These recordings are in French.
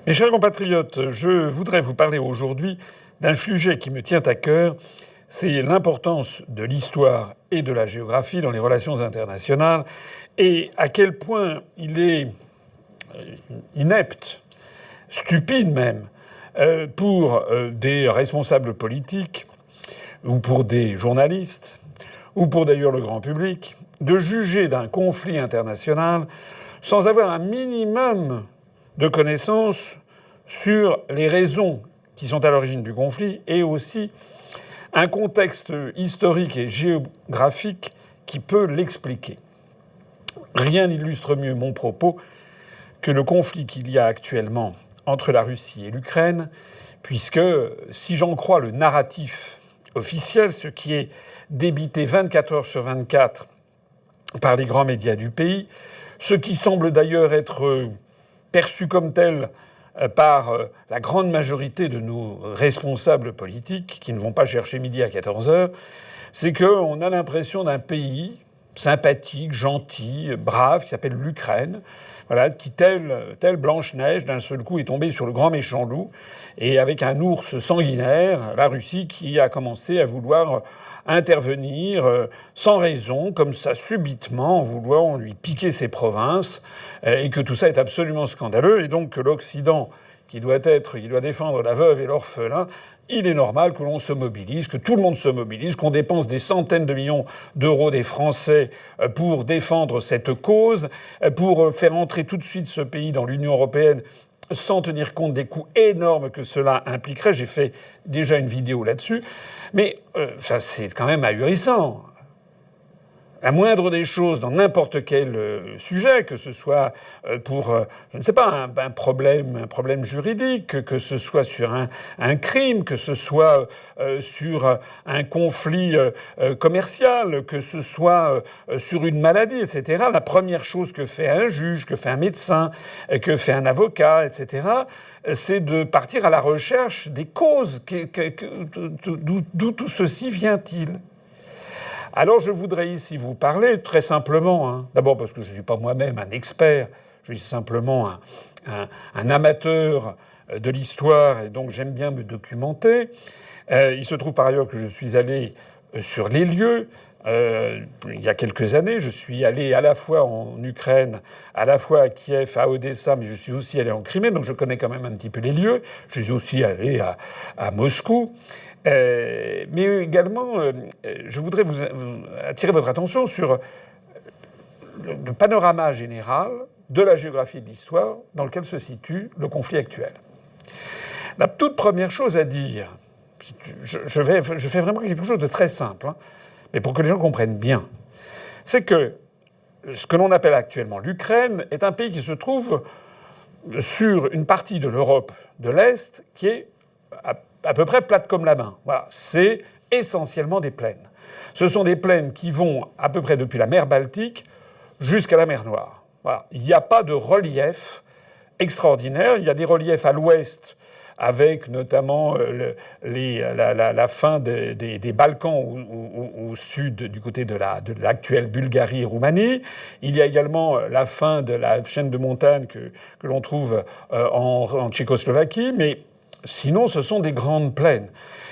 Mes chers compatriotes, je voudrais vous parler aujourd'hui d'un sujet qui me tient à cœur, c'est l'importance de l'histoire et de la géographie dans les relations internationales et à quel point il est inepte, stupide même, pour des responsables politiques ou pour des journalistes ou pour d'ailleurs le grand public de juger d'un conflit international sans avoir un minimum de connaissances sur les raisons qui sont à l'origine du conflit et aussi un contexte historique et géographique qui peut l'expliquer. Rien n'illustre mieux mon propos que le conflit qu'il y a actuellement entre la Russie et l'Ukraine, puisque, si j'en crois le narratif officiel, ce qui est débité 24 heures sur 24 par les grands médias du pays, ce qui semble d'ailleurs être perçu comme tel par la grande majorité de nos responsables politiques qui ne vont pas chercher midi à 14 heures, c'est qu'on a l'impression d'un pays sympathique, gentil, brave, qui s'appelle l'Ukraine, voilà, qui, telle Blanche-Neige, d'un seul coup est tombée sur le grand méchant loup, et avec un ours sanguinaire, la Russie qui a commencé à vouloir intervenir sans raison, comme ça, subitement, en voulant lui piquer ses provinces, et que tout ça est absolument scandaleux, et donc que l'Occident, qui doit défendre la veuve et l'orphelin, il est normal que l'on se mobilise, que tout le monde se mobilise, qu'on dépense des centaines de millions d'euros des Français pour défendre cette cause, pour faire entrer tout de suite ce pays dans l'Union européenne sans tenir compte des coûts énormes que cela impliquerait. J'ai fait déjà une vidéo là-dessus. Mais ça, c'est quand même ahurissant. La moindre des choses dans n'importe quel sujet, que ce soit pour, je ne sais pas, un problème juridique, que ce soit sur un crime, que ce soit sur un conflit commercial, que ce soit sur une maladie, etc. La première chose que fait un juge, que fait un médecin, que fait un avocat, etc., c'est de partir à la recherche des causes. D'où tout ceci vient-il ? Alors je voudrais ici vous parler très simplement, d'abord parce que je ne suis pas moi-même un expert, je suis simplement un amateur de l'histoire et donc j'aime bien me documenter. Il se trouve par ailleurs que je suis allé sur les lieux. Il y a quelques années, je suis allé à la fois en Ukraine, à la fois à Kiev, à Odessa, mais je suis aussi allé en Crimée, donc je connais quand même un petit peu les lieux. Je suis aussi allé à Moscou. Mais également, je voudrais vous attirer votre attention sur le panorama général de la géographie et de l'histoire dans lequel se situe le conflit actuel. La toute première chose à dire, je fais vraiment quelque chose de très simple, mais pour que les gens comprennent bien, c'est que ce que l'on appelle actuellement l'Ukraine est un pays qui se trouve sur une partie de l'Europe de l'Est qui est à peu près plate comme la main. Voilà, c'est essentiellement des plaines. Ce sont des plaines qui vont à peu près depuis la mer Baltique jusqu'à la mer Noire. Voilà. Il n'y a pas de relief extraordinaire. Il y a des reliefs à l'ouest avec notamment la fin des Balkans au sud du côté de l'actuelle Bulgarie et Roumanie. Il y a également la fin de la chaîne de montagnes que l'on trouve en Tchécoslovaquie, mais sinon, ce sont des grandes plaines.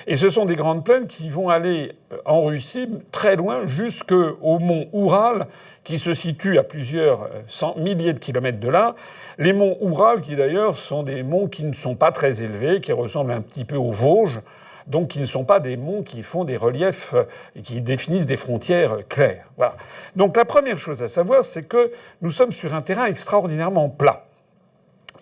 Et ce sont des grandes plaines qui vont aller en Russie très loin, jusqu'au mont Oural, qui se situe à plusieurs milliers de kilomètres de là. Les monts Oural, qui d'ailleurs sont des monts qui ne sont pas très élevés, qui ressemblent un petit peu aux Vosges, donc qui ne sont pas des monts qui font des reliefs et qui définissent des frontières claires. Voilà. Donc la première chose à savoir, c'est que nous sommes sur un terrain extraordinairement plat.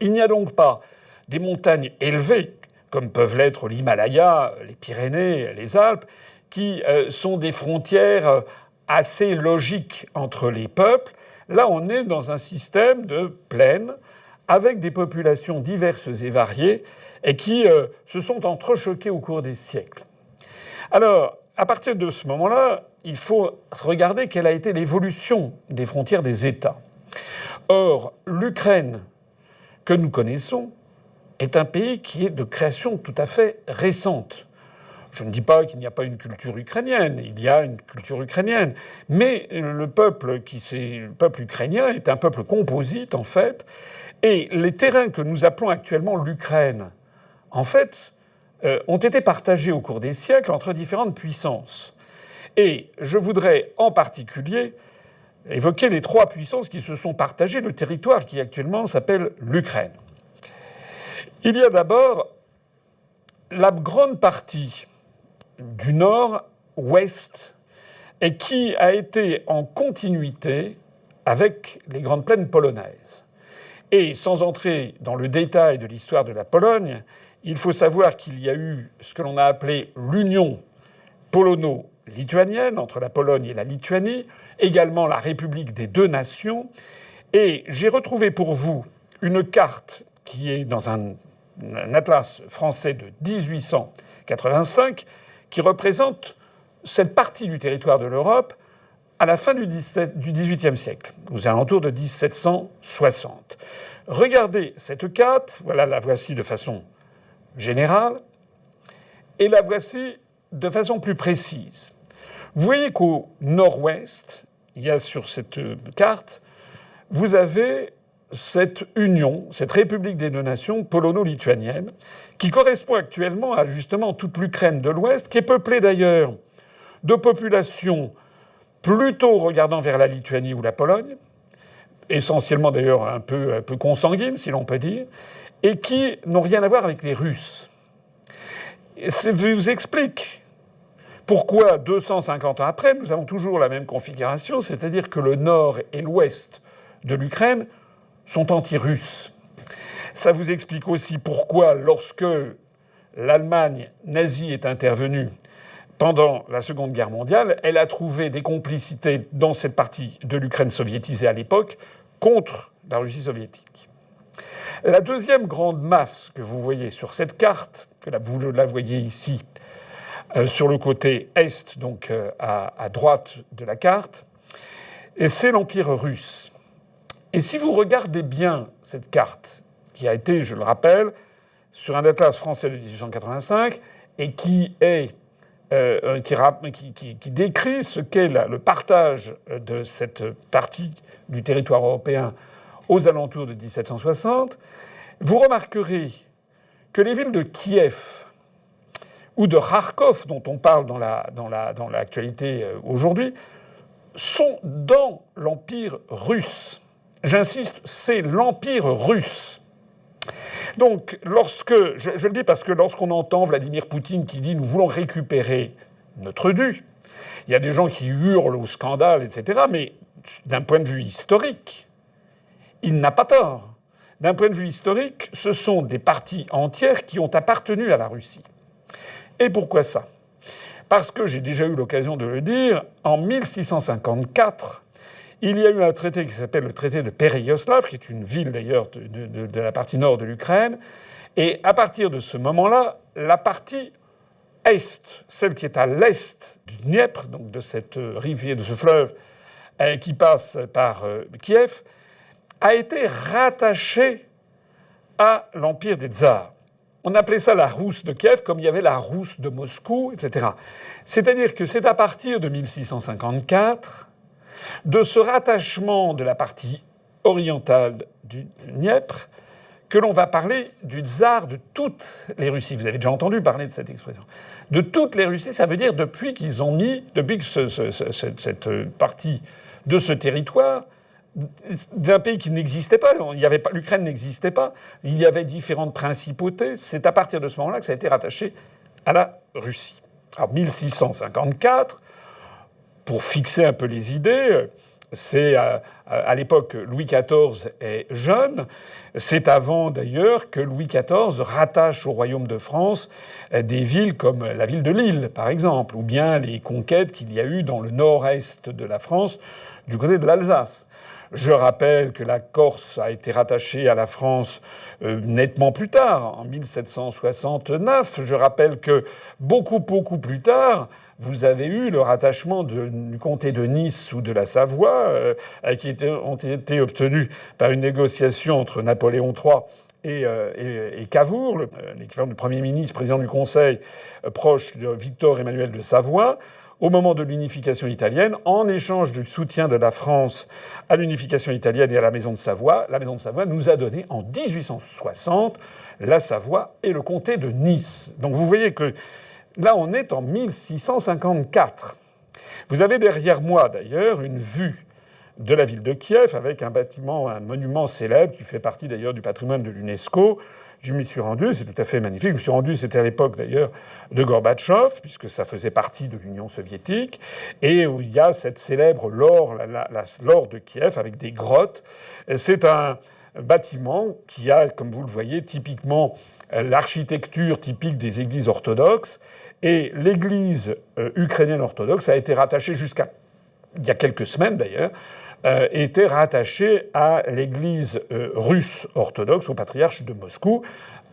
Il n'y a donc pas des montagnes élevées, comme peuvent l'être l'Himalaya, les Pyrénées, les Alpes, qui sont des frontières assez logiques entre les peuples. Là, on est dans un système de plaines avec des populations diverses et variées et qui se sont entrechoquées au cours des siècles. Alors, à partir de ce moment-là, il faut regarder quelle a été l'évolution des frontières des États. Or, l'Ukraine que nous connaissons est un pays qui est de création tout à fait récente. Je ne dis pas qu'il n'y a pas une culture ukrainienne, il y a une culture ukrainienne. Mais le peuple ukrainien est un peuple composite, en fait. Et les terrains que nous appelons actuellement l'Ukraine, en fait, ont été partagés au cours des siècles entre différentes puissances. Et je voudrais en particulier évoquer les trois puissances qui se sont partagées le territoire qui actuellement s'appelle l'Ukraine. Il y a d'abord la grande partie du nord-ouest et qui a été en continuité avec les grandes plaines polonaises. Et sans entrer dans le détail de l'histoire de la Pologne, il faut savoir qu'il y a eu ce que l'on a appelé l'union polono-lituanienne entre la Pologne et la Lituanie, également la République des deux nations. Et j'ai retrouvé pour vous une carte qui est dans un atlas français de 1885 qui représente cette partie du territoire de l'Europe à la fin du XVIIIe siècle, aux alentours de 1760. Regardez cette carte, voilà, la voici de façon générale, et la voici de façon plus précise. Vous voyez qu'au nord-ouest, il y a sur cette carte, vous avez cette union, cette République des deux nations polono-lituanienne, qui correspond actuellement à justement toute l'Ukraine de l'Ouest, qui est peuplée d'ailleurs de populations plutôt regardant vers la Lituanie ou la Pologne, essentiellement d'ailleurs un peu consanguines, si l'on peut dire, et qui n'ont rien à voir avec les Russes. Je vous explique pourquoi 250 ans après, nous avons toujours la même configuration, c'est-à-dire que le nord et l'ouest de l'Ukraine sont anti-russes. Ça vous explique aussi pourquoi, lorsque l'Allemagne nazie est intervenue pendant la Seconde Guerre mondiale, elle a trouvé des complicités dans cette partie de l'Ukraine soviétisée à l'époque contre la Russie soviétique. La deuxième grande masse que vous voyez sur cette carte, que vous la voyez ici, sur le côté est, donc à droite de la carte, et c'est l'Empire russe. Et si vous regardez bien cette carte, qui a été, je le rappelle, sur un atlas français de 1885, et qui décrit ce qu'est le partage de cette partie du territoire européen aux alentours de 1760, vous remarquerez que les villes de Kiev ou de Kharkov, dont on parle dans l'actualité aujourd'hui, sont dans l'Empire russe. J'insiste, c'est l'Empire russe. Donc, je le dis parce que lorsqu'on entend Vladimir Poutine qui dit « nous voulons récupérer notre dû », il y a des gens qui hurlent au scandale, etc. Mais d'un point de vue historique, il n'a pas tort. D'un point de vue historique, ce sont des parties entières qui ont appartenu à la Russie. Et pourquoi ça ? Parce que, j'ai déjà eu l'occasion de le dire, en 1654, il y a eu un traité qui s'appelle le traité de Péréyoslav, qui est une ville d'ailleurs de la partie nord de l'Ukraine. Et à partir de ce moment-là, la partie est, celle qui est à l'est du Dniepr, donc de cette rivière, de ce fleuve qui passe par Kiev, a été rattachée à l'Empire des Tsars. On appelait ça la Rousse de Kiev, comme il y avait la Rousse de Moscou, etc. C'est-à-dire que c'est à partir de 1654, de ce rattachement de la partie orientale du Dniepr, que l'on va parler du tsar de toutes les Russies. Vous avez déjà entendu parler de cette expression. De toutes les Russies, ça veut dire depuis que cette partie de ce territoire, d'un pays qui n'existait pas, l'Ukraine n'existait pas, il y avait différentes principautés, c'est à partir de ce moment-là que ça a été rattaché à la Russie. Alors 1654, pour fixer un peu les idées, c'est à l'époque Louis XIV est jeune, c'est avant d'ailleurs que Louis XIV rattache au royaume de France des villes comme la ville de Lille par exemple, ou bien les conquêtes qu'il y a eu dans le nord-est de la France du côté de l'Alsace. Je rappelle que la Corse a été rattachée à la France nettement plus tard, en 1769. Je rappelle que beaucoup plus tard, vous avez eu le rattachement du comté de Nice ou de la Savoie, qui ont été obtenus par une négociation entre Napoléon III et Cavour, l'équivalent du Premier ministre, président du Conseil, proche de Victor Emmanuel de Savoie, au moment de l'unification italienne, en échange du soutien de la France à l'unification italienne et à la Maison de Savoie. La Maison de Savoie nous a donné en 1860 la Savoie et le comté de Nice. Donc vous voyez que là, on est en 1654. Vous avez derrière moi, d'ailleurs, une vue de la ville de Kiev avec un bâtiment, un monument célèbre qui fait partie d'ailleurs du patrimoine de l'UNESCO. Je m'y suis rendu, c'est tout à fait magnifique. Je me suis rendu, c'était à l'époque d'ailleurs de Gorbatchev, puisque ça faisait partie de l'Union soviétique, et où il y a cette célèbre laure, laure de Kiev avec des grottes. C'est un bâtiment qui a, comme vous le voyez, typiquement l'architecture typique des églises orthodoxes. Et l'église ukrainienne orthodoxe a été rattachée jusqu'à il y a quelques semaines d'ailleurs, était rattachée à l'église russe orthodoxe, au patriarche de Moscou.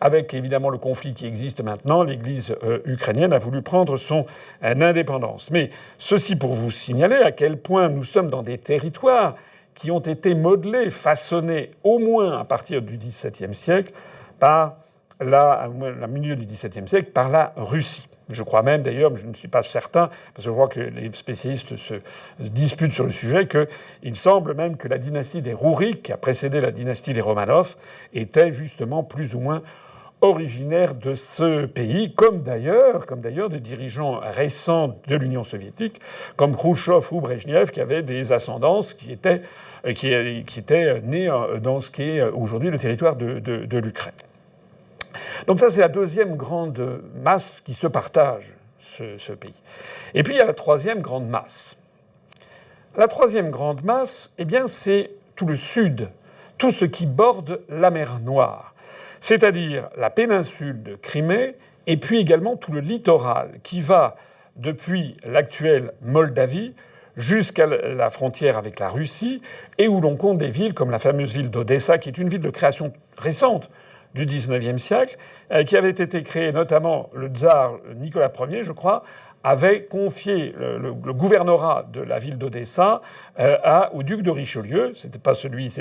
Avec évidemment le conflit qui existe maintenant, l'église ukrainienne a voulu prendre son indépendance. Mais ceci pour vous signaler à quel point nous sommes dans des territoires qui ont été modelés, façonnés au moins à partir du XVIIe siècle par la milieu du XVIIe siècle par la Russie. Je crois même d'ailleurs, mais je ne suis pas certain, parce que je crois que les spécialistes se disputent sur le sujet, qu'il semble même que la dynastie des Rouriks, qui a précédé la dynastie des Romanov, était justement plus ou moins originaire de ce pays, comme d'ailleurs des dirigeants récents de l'Union soviétique, comme Khrouchtchev ou Brejnev, qui avaient des ascendances qui étaient nés dans ce qui est aujourd'hui le territoire de l'Ukraine. Donc ça, c'est la deuxième grande masse qui se partage ce pays. Et puis il y a la troisième grande masse. La troisième grande masse, eh bien, c'est tout le sud, tout ce qui borde la mer Noire, c'est-à-dire la péninsule de Crimée et puis également tout le littoral qui va depuis l'actuelle Moldavie jusqu'à la frontière avec la Russie et où l'on compte des villes comme la fameuse ville d'Odessa, qui est une ville de création récente du XIXe siècle, qui avait été créée notamment le tsar Nicolas Ier, je crois, avait confié le gouvernorat de la ville d'Odessa au duc de Richelieu. C'est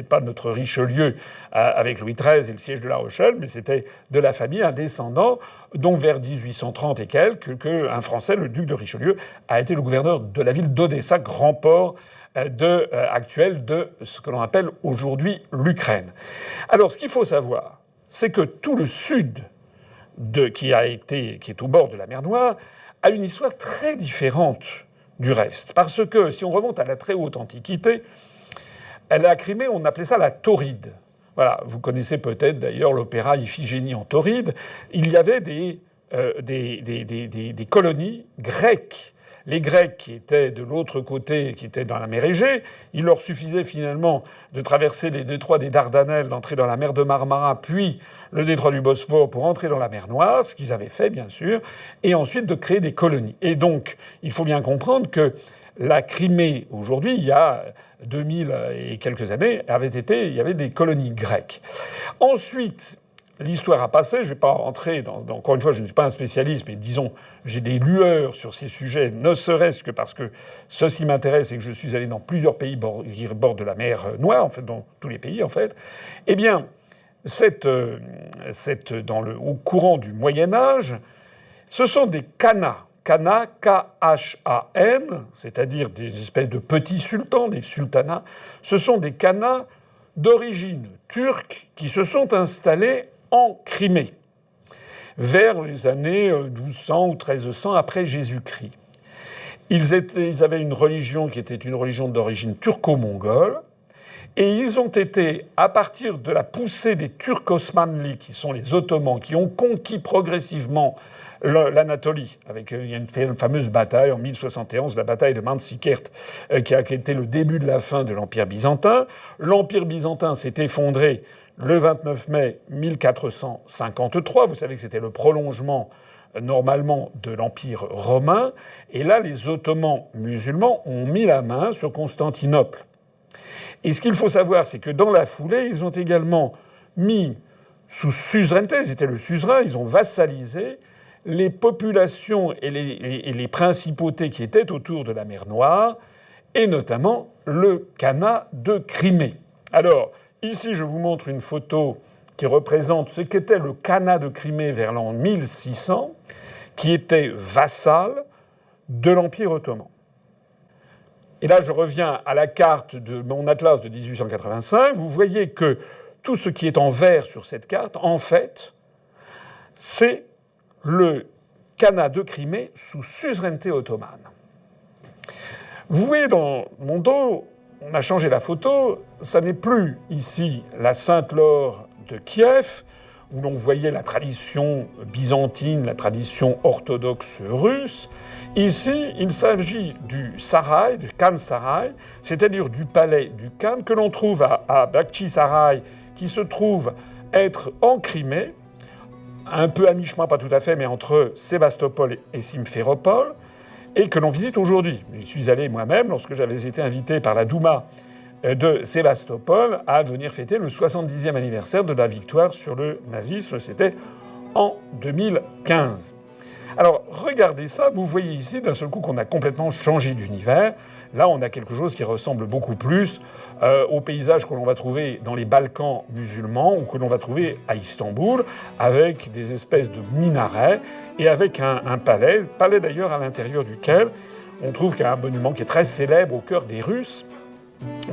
pas notre Richelieu avec Louis XIII et le siège de La Rochelle, mais c'était de la famille, un descendant, dont vers 1830 et quelques, qu'un Français, le duc de Richelieu, a été le gouverneur de la ville d'Odessa, grand port actuel de ce que l'on appelle aujourd'hui l'Ukraine. Alors, ce qu'il faut savoir, c'est que tout le sud qui est au bord de la mer Noire a une histoire très différente du reste. Parce que si on remonte à la très haute Antiquité, la Crimée, on appelait ça la Tauride. Voilà, vous connaissez peut-être d'ailleurs l'opéra Iphigénie en Tauride. Il y avait des colonies grecques. Les Grecs qui étaient de l'autre côté, qui étaient dans la mer Égée, il leur suffisait finalement de traverser les détroits des Dardanelles, d'entrer dans la mer de Marmara, puis le détroit du Bosphore pour entrer dans la mer Noire, ce qu'ils avaient fait bien sûr, et ensuite de créer des colonies. Et donc, il faut bien comprendre que la Crimée, aujourd'hui, il y a 2000 et quelques années, il y avait des colonies grecques. Ensuite, l'histoire a passé, je ne vais pas entrer encore une fois, je ne suis pas un spécialiste, mais disons, j'ai des lueurs sur ces sujets, ne serait-ce que parce que ceci m'intéresse et que je suis allé dans plusieurs pays qui bordent de la mer Noire, en fait, dans tous les pays, en fait. Eh bien, au courant du Moyen-Âge, ce sont des khanas, K-H-A-N, c'est-à-dire des espèces de petits sultans, des sultanats. Ce sont des khanas d'origine turque qui se sont installés en Crimée, vers les années 1200 ou 1300 après Jésus-Christ. Ils avaient une religion qui était une religion d'origine turco-mongole, et ils ont été, à partir de la poussée des Turcs osmanlis, qui sont les Ottomans, qui ont conquis progressivement l'Anatolie, il y a une fameuse bataille en 1071, la bataille de Manzikert, qui a été le début de la fin de l'Empire byzantin. L'Empire byzantin s'est effondré le 29 mai 1453. Vous savez que c'était le prolongement, normalement, de l'Empire romain. Et là, les Ottomans musulmans ont mis la main sur Constantinople. Et ce qu'il faut savoir, c'est que dans la foulée, ils ont également mis sous suzeraineté, ils étaient le suzerain, ils ont vassalisé les populations et les principautés qui étaient autour de la mer Noire, et notamment le Khanat de Crimée. Alors, ici, je vous montre une photo qui représente ce qu'était le Khanat de Crimée vers l'an 1600, qui était vassal de l'Empire ottoman. Et là, je reviens à la carte de mon atlas de 1885. Vous voyez que tout ce qui est en vert sur cette carte, en fait, c'est le Khanat de Crimée sous suzeraineté ottomane. Vous voyez dans mon dos, on a changé la photo, ça n'est plus ici la Sainte-Laure de Kiev, où l'on voyait la tradition byzantine, la tradition orthodoxe russe. Ici, il s'agit du Saray, du Khan Saray, c'est-à-dire du palais du Khan que l'on trouve à Bakhchi-Saray, qui se trouve être en Crimée, un peu à mi-chemin, pas tout à fait, mais entre Sébastopol et Simferopol, et que l'on visite aujourd'hui. J'y suis allé moi-même lorsque j'avais été invité par la Douma de Sébastopol à venir fêter le 70e anniversaire de la victoire sur le nazisme. C'était en 2015. Alors, regardez ça. Vous voyez ici, d'un seul coup, qu'on a complètement changé d'univers. Là, on a quelque chose qui ressemble beaucoup plus au paysage que l'on va trouver dans les Balkans musulmans ou que l'on va trouver à Istanbul, avec des espèces de minarets et avec un palais d'ailleurs à l'intérieur duquel on trouve qu'il y a un monument qui est très célèbre au cœur des Russes,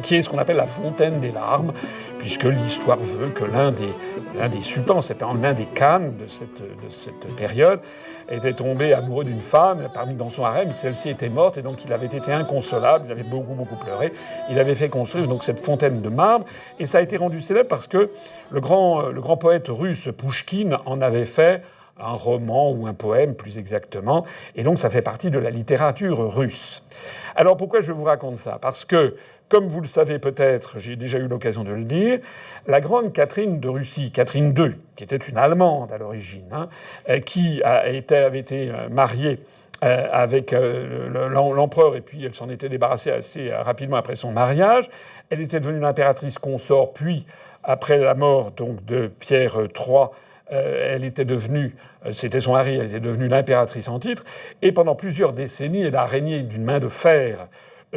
qui est ce qu'on appelle la fontaine des larmes, puisque l'histoire veut que l'un des sultans, c'était l'un des khans de cette période, était tombé amoureux d'une femme parmi dans son harem, celle-ci était morte et donc il avait été inconsolable, il avait beaucoup pleuré. Il avait fait construire donc cette fontaine de marbre et ça a été rendu célèbre parce que le grand poète russe Pouchkine en avait fait un roman ou un poème plus exactement, et donc ça fait partie de la littérature russe. Alors pourquoi je vous raconte ça ? Parce que, comme vous le savez peut-être, j'ai déjà eu l'occasion de le dire, la grande Catherine de Russie, Catherine II, qui était une Allemande à l'origine, qui avait été mariée avec l'empereur, et puis elle s'en était débarrassée assez rapidement après son mariage. Elle était devenue l'impératrice consort, puis après la mort donc de Pierre III, elle était devenue, c'était son mari, elle était devenue l'impératrice en titre, et pendant plusieurs décennies, elle a régné d'une main de fer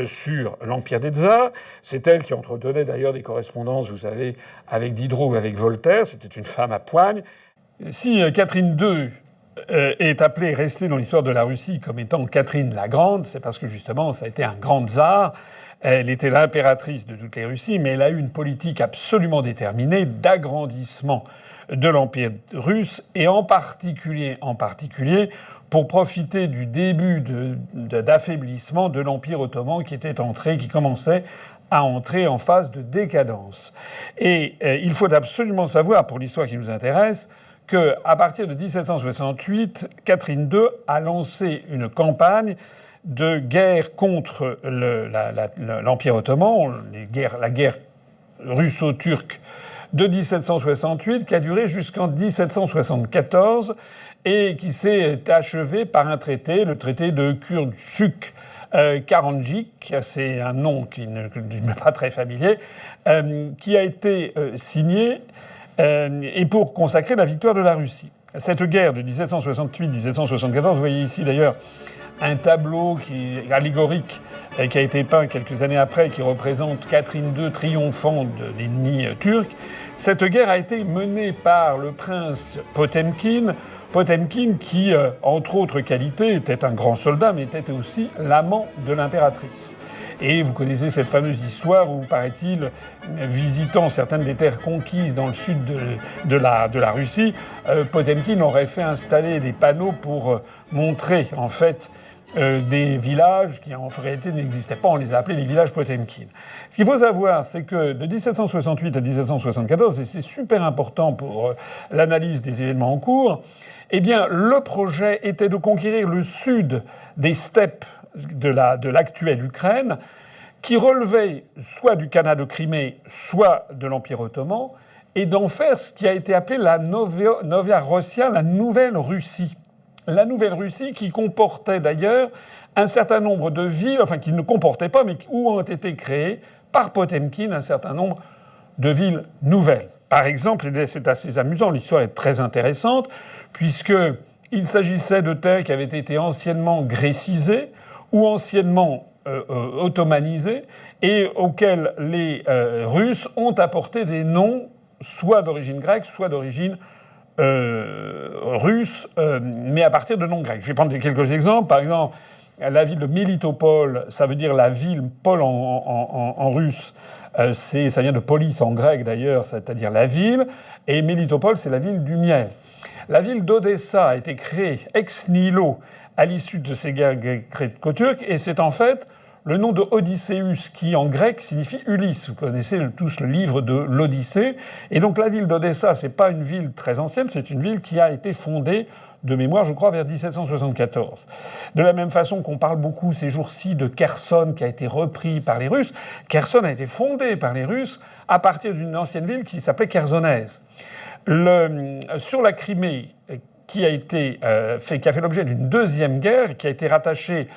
sur l'Empire des Tsars. C'est elle qui entretenait d'ailleurs des correspondances, vous savez, avec Diderot ou avec Voltaire. C'était une femme à poigne. Si Catherine II est appelée, restée dans l'histoire de la Russie comme étant Catherine la Grande, c'est parce que justement, ça a été un grand tsar. Elle était l'impératrice de toutes les Russies, mais elle a eu une politique absolument déterminée d'agrandissement de l'Empire russe, et en particulier pour profiter du début d'affaiblissement de l'Empire ottoman qui commençait à entrer en phase de décadence. Et il faut absolument savoir, pour l'histoire qui nous intéresse, qu'à partir de 1768, Catherine II a lancé une campagne de guerre contre l'Empire ottoman, la guerre russo-turque de 1768, qui a duré jusqu'en 1774 et qui s'est achevée par un traité, le traité de Kursk-Karanjik, c'est un nom qui ne m'est pas très familier, qui a été signé et pour consacrer la victoire de la Russie. Cette guerre de 1768-1774, vous voyez ici d'ailleurs un tableau allégorique qui a été peint quelques années après, qui représente Catherine II triomphant de l'ennemi turc. Cette guerre a été menée par le prince Potemkin qui, entre autres qualités, était un grand soldat, mais était aussi l'amant de l'impératrice. Et vous connaissez cette fameuse histoire où, paraît-il, visitant certaines des terres conquises dans le sud de la Russie, Potemkin aurait fait installer des panneaux pour montrer, en fait, des villages qui en réalité n'existaient pas. On les a appelés les villages Potemkin. Ce qu'il faut savoir, c'est que de 1768 à 1774, et c'est super important pour l'analyse des événements en cours, eh bien, le projet était de conquérir le sud des steppes de l'actuelle Ukraine, qui relevait soit du Khanat de Crimée, soit de l'Empire ottoman, et d'en faire ce qui a été appelé la Novia Rossia, la Nouvelle Russie. La Nouvelle Russie qui comportait d'ailleurs un certain nombre de villes, enfin qui ne comportait pas, mais où ont été créées par Potemkine un certain nombre de villes nouvelles. Par exemple, et c'est assez amusant, l'histoire est très intéressante, puisqu'il s'agissait de terres qui avaient été anciennement grécisées ou anciennement ottomanisées et auxquelles les Russes ont apporté des noms soit d'origine grecque, soit d'origine russe, mais à partir de noms grecs. Je vais prendre quelques exemples. Par exemple, la ville de Mélitopol, ça veut dire la ville, Pol en russe, ça vient de polis en grec d'ailleurs, c'est-à-dire la ville, et Mélitopol, c'est la ville du miel. La ville d'Odessa a été créée ex nihilo à l'issue de ces guerres gréco-turques, et c'est en fait le nom de Odysseus, qui en grec signifie Ulysse. Vous connaissez tous le livre de l'Odyssée. Et donc la ville d'Odessa, c'est pas une ville très ancienne, c'est une ville qui a été fondée de mémoire, je crois, vers 1774. De la même façon qu'on parle beaucoup ces jours-ci de Kherson, qui a été repris par les Russes, Kherson a été fondée par les Russes à partir d'une ancienne ville qui s'appelait Chersonèse. Sur la Crimée, qui a fait l'objet d'une deuxième guerre, qui a été rattachée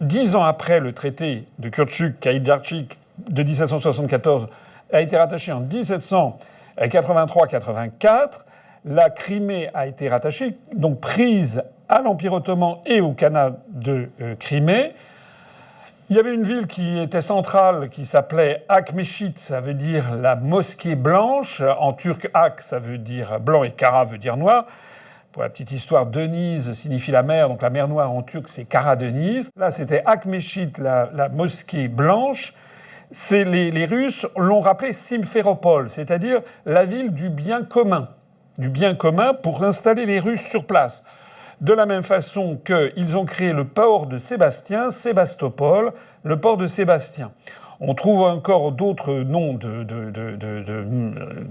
10 ans après le traité de Kurtchuk-Kaidarchik de 1774, a été rattachée en 1783-84. La Crimée a été rattachée, donc prise à l'Empire ottoman et au Khanat de Crimée. Il y avait une ville qui était centrale, qui s'appelait Akmeshit, ça veut dire la mosquée blanche. En turc, Ak, ça veut dire blanc et Kara veut dire noir. Pour la petite histoire, Denise signifie la mer, donc la mer Noire en turc, c'est Kara Denise. Là, c'était Akmeshit, la mosquée blanche. Les Russes l'ont rappelé Simferopol, c'est-à-dire la ville du bien commun. Du bien commun pour installer les Russes sur place. De la même façon qu'ils ont créé le port de Sébastien, Sébastopol, le port de Sébastien. On trouve encore d'autres noms de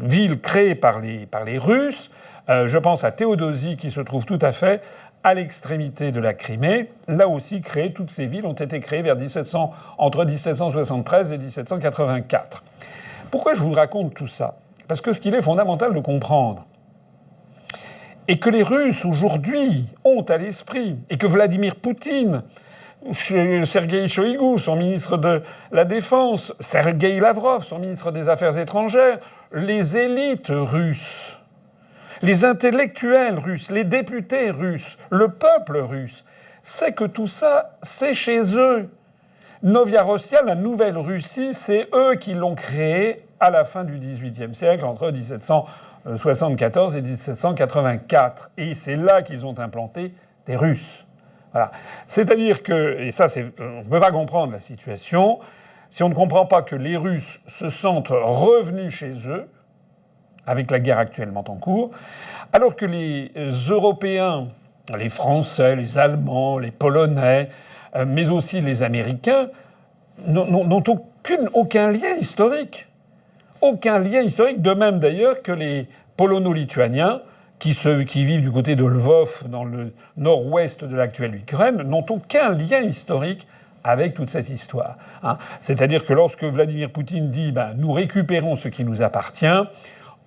villes créées par les Russes. Je pense à Théodosie qui se trouve tout à fait à l'extrémité de la Crimée. Là aussi, toutes ces villes ont été créées entre 1773 et 1784. Pourquoi je vous raconte tout ça ? Parce que ce qu'il est fondamental de comprendre, et que les Russes aujourd'hui ont à l'esprit, et que Vladimir Poutine, Sergueï Shoïgu, son ministre de la Défense, Sergueï Lavrov, son ministre des Affaires étrangères, les élites russes, les intellectuels russes, les députés russes, le peuple russe, c'est que tout ça, c'est chez eux. Novia Rossiya, la nouvelle Russie, c'est eux qui l'ont créée à la fin du XVIIIe siècle, entre 1774 et 1784. Et c'est là qu'ils ont implanté des Russes. Voilà. C'est-à-dire que, et ça, on ne peut pas comprendre la situation, si on ne comprend pas que les Russes se sentent revenus chez eux, avec la guerre actuellement en cours, alors que les Européens, les Français, les Allemands, les Polonais, mais aussi les Américains, n'ont aucun lien historique. Aucun lien historique, de même d'ailleurs que les Polono-Lituaniens, qui vivent du côté de Lvov, dans le nord-ouest de l'actuelle Ukraine, n'ont aucun lien historique avec toute cette histoire. C'est-à-dire que lorsque Vladimir Poutine dit nous récupérons ce qui nous appartient,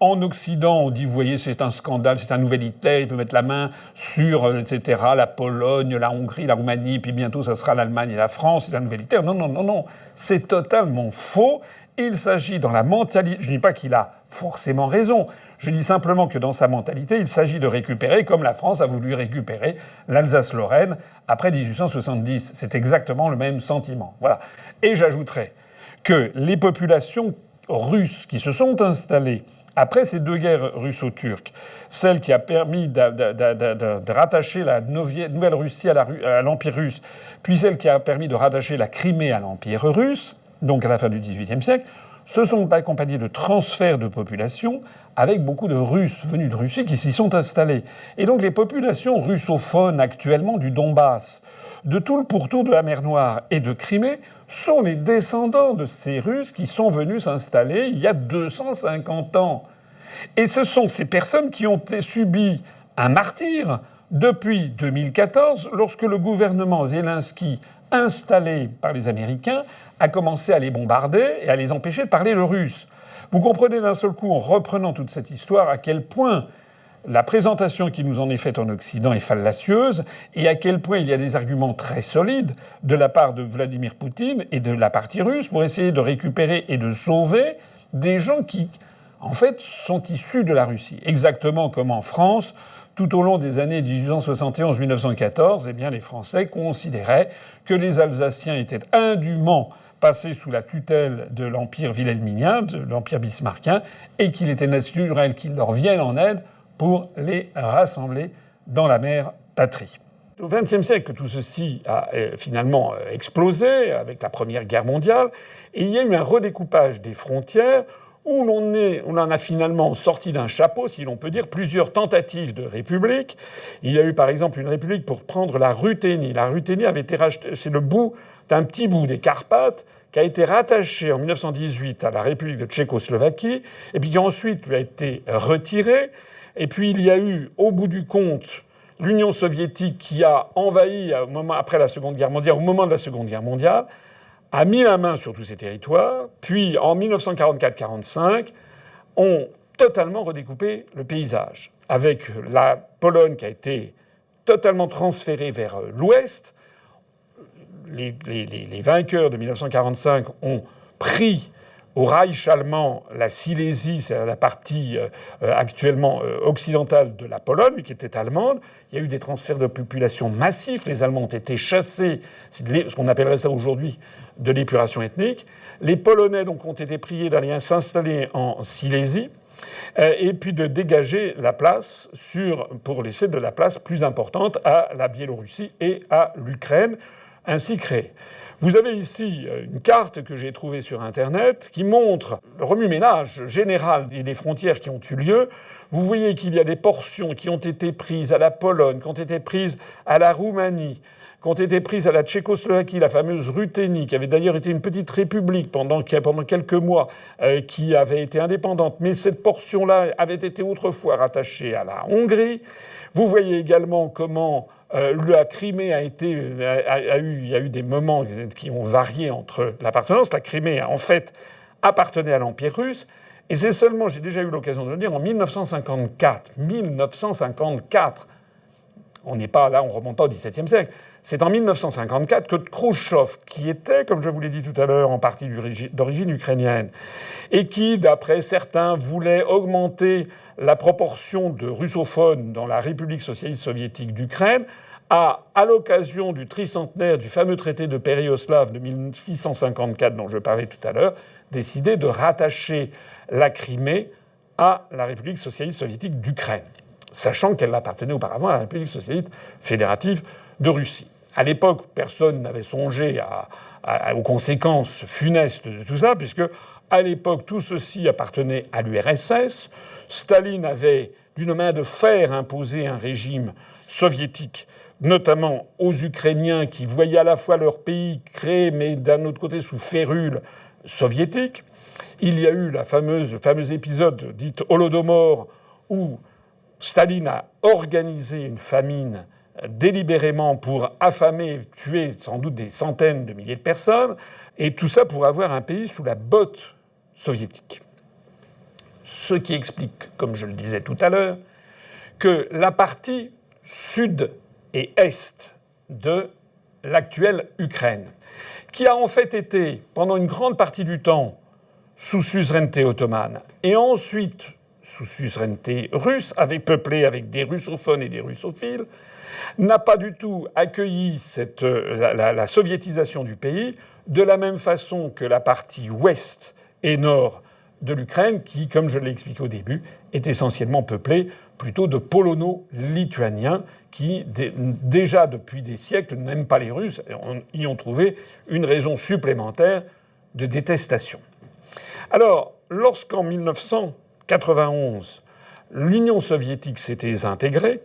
en Occident, on dit, vous voyez, c'est un scandale, c'est un nouvel Hitler, il peut mettre la main sur, etc., la Pologne, la Hongrie, la Roumanie, puis bientôt ça sera l'Allemagne et la France, c'est un nouvel Hitler. Non, c'est totalement faux. Il s'agit dans la mentalité, je ne dis pas qu'il a forcément raison, je dis simplement que dans sa mentalité, il s'agit de récupérer, comme la France a voulu récupérer l'Alsace-Lorraine après 1870. C'est exactement le même sentiment. Voilà. Et j'ajouterais que les populations russes qui se sont installées après ces deux guerres russo-turques, celle qui a permis de rattacher la Nouvelle-Russie à l'Empire russe, puis celle qui a permis de rattacher la Crimée à l'Empire russe, donc à la fin du XVIIIe siècle, se sont accompagnés de transferts de population avec beaucoup de Russes venus de Russie qui s'y sont installés. Et donc les populations russophones actuellement du Donbass, de tout le pourtour de la mer Noire et de Crimée, sont les descendants de ces Russes qui sont venus s'installer il y a 250 ans. Et ce sont ces personnes qui ont subi un martyre depuis 2014, lorsque le gouvernement Zelensky, installé par les Américains, a commencé à les bombarder et à les empêcher de parler le russe. Vous comprenez d'un seul coup, en reprenant toute cette histoire, à quel point la présentation qui nous en est faite en Occident est fallacieuse et à quel point il y a des arguments très solides de la part de Vladimir Poutine et de la partie russe pour essayer de récupérer et de sauver des gens qui, en fait, sont issus de la Russie. Exactement comme en France, tout au long des années 1871-1914, eh bien, les Français considéraient que les Alsaciens étaient indûment passés sous la tutelle de l'Empire wilhelminien, de l'Empire bismarckien, et qu'il était naturel qu'ils leur viennent en aide pour les rassembler dans la mère patrie. Au XXe siècle, tout ceci a finalement explosé avec la Première Guerre mondiale, et il y a eu un redécoupage des frontières où on en a finalement sorti d'un chapeau, si l'on peut dire, plusieurs tentatives de république. Il y a eu par exemple une république pour prendre la Ruthénie. La Ruthénie avait été rachetée, c'est le bout d'un petit bout des Carpates qui a été rattaché en 1918 à la République de Tchécoslovaquie, et puis qui ensuite lui a été retiré. Et puis il y a eu, au bout du compte, l'Union soviétique qui a envahi au moment de la Seconde Guerre mondiale, a mis la main sur tous ces territoires, puis en 1944-45, ont totalement redécoupé le paysage, avec la Pologne qui a été totalement transférée vers l'ouest. Les vainqueurs de 1945 ont pris au Reich allemand la Silésie, c'est la partie actuellement occidentale de la Pologne, qui était allemande. Il y a eu des transferts de population massifs. Les Allemands ont été chassés. C'est ce qu'on appellerait ça aujourd'hui de l'épuration ethnique. Les Polonais donc ont été priés d'aller s'installer en Silésie et puis de dégager la place pour laisser de la place plus importante à la Biélorussie et à l'Ukraine, ainsi créée. Vous avez ici une carte que j'ai trouvée sur Internet qui montre le remue-ménage général des frontières qui ont eu lieu. Vous voyez qu'il y a des portions qui ont été prises à la Pologne, qui ont été prises à la Roumanie, qui ont été prises à la Tchécoslovaquie, la fameuse Ruthénie, qui avait d'ailleurs été une petite république pendant quelques mois, qui avait été indépendante. Mais cette portion-là avait été autrefois rattachée à la Hongrie. Vous voyez également comment la Crimée il y a eu des moments qui ont varié entre l'appartenance. La Crimée, en fait, appartenait à l'Empire russe. Et c'est seulement, j'ai déjà eu l'occasion de le dire, en 1954, on n'est pas là, on ne remonte pas au XVIIe siècle, c'est en 1954 que Khrouchtchev, qui était, comme je vous l'ai dit tout à l'heure, en partie d'origine ukrainienne, et qui, d'après certains, voulait augmenter la proportion de russophones dans la République socialiste soviétique d'Ukraine, a, à l'occasion du tricentenaire du fameux traité de Péréoslav de 1654 dont je parlais tout à l'heure, décidé de rattacher la Crimée à la République socialiste soviétique d'Ukraine, sachant qu'elle appartenait auparavant à la République socialiste fédérative de Russie. À l'époque, personne n'avait songé aux conséquences funestes de tout ça, puisque à l'époque, tout ceci appartenait à l'URSS. Staline avait, d'une main de fer, imposé un régime soviétique, notamment aux Ukrainiens qui voyaient à la fois leur pays créé, mais d'un autre côté sous férule soviétique. Il y a eu le fameux épisode dit Holodomor, où Staline a organisé une famine délibérément pour affamer, tuer sans doute des centaines de milliers de personnes, et tout ça pour avoir un pays sous la botte soviétique. Ce qui explique, comme je le disais tout à l'heure, que la partie sud et est de l'actuelle Ukraine, qui a en fait été, pendant une grande partie du temps, sous suzeraineté ottomane, et ensuite sous suzeraineté russe, peuplée avec des russophones et des russophiles, n'a pas du tout accueilli la soviétisation du pays de la même façon que la partie ouest et nord de l'Ukraine, qui, comme je l'ai expliqué au début, est essentiellement peuplée plutôt de polono-lituaniens qui, déjà depuis des siècles, n'aiment pas les Russes et y ont trouvé une raison supplémentaire de détestation. Alors, lorsqu'en 1991, l'Union soviétique s'est désintégrée,